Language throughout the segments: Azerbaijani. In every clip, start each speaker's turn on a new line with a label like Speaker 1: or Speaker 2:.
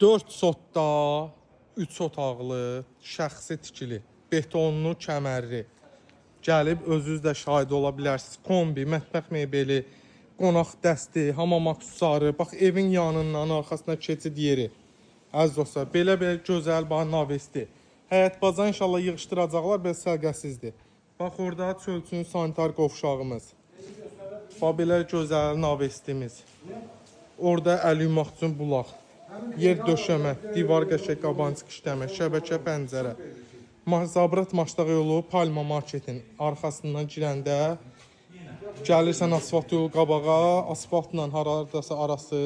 Speaker 1: 4 sotda, 3 otaqlı, şəxsi tikili, betonlu, kəmərli. Gəlib özünüz də şahid ola bilərsiniz. Kombi, mətbəx mebeli, qonaq dəsti, hamam aksesuarı. Bax, evin yanından, arxasında keçid yeri. Əziz dostlar, belə gözəl, bax, navesti. Həyət baza inşallah yığışdıracaqlar, belə sərgəsizdir. Bax, orada çölçün sanitar qovşağımız. Bax, belə gözəl navestimiz. Orada əl yumaq üçün bulaq. Yer döşəmə, divar qəşək, qabancıq işləmə, şəbəkə, pəncərə. Zabrat Maçdaq yolu Palma Marketin arxasından girəndə gəlirsən asfalt yolu qabağa, asfaltla haradasa arası,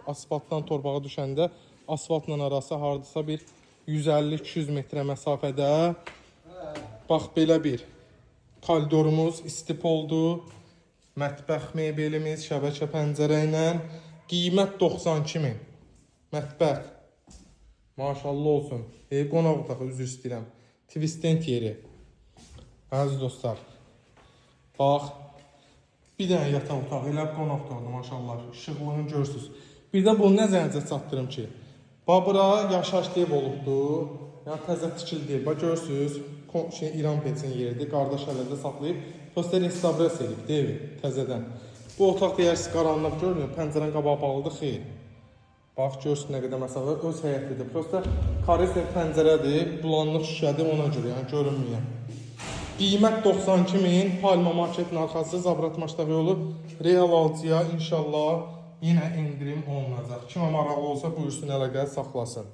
Speaker 1: asfaltdan torbağa düşəndə asfaltla arası haradasa bir 150-200 metrə məsafədə bax belə bir koridorumuz istipoldur. Mətbəx mebelimiz, şəbəkə pəncərə ilə qiymət 92 min. Mətbəx maşallah olsun. Qonaq otağı üzr istəyirəm. Twist-end yeri. Əziz dostlar. Bax. Bir dənə yataq otağı ilə qonaq otağı maşallah. İşıqlığını görürsünüz. Bir də bunu nəzərinizə çatdırım ki. Bax bura yaşayış ev olubdur. Yəni təzə tikili deyil. Bax görürsünüz. İran peçin yeridir. Qardaş hələ də saxlayıb. Prosta restavrasiya edib evi təzədən. Bu otaq deyərsiniz qaranlıq görünür. Pəncərənin qabağı bağlıdır. Xeyr. Bax, görürsünüz nə qədər məsafə öz həyətidir. Prosta karesler pəncərədir, bulanlıq şüşədir ona görə, yəni görünməyən. Qiymət 92 min, Palma Marketin arxası, Zabrat Maçdaq yolu, real alıcıya inşallah yenə indirim olunacaq. Kimə maraqlı olsa buyursun əlaqə saxlasın.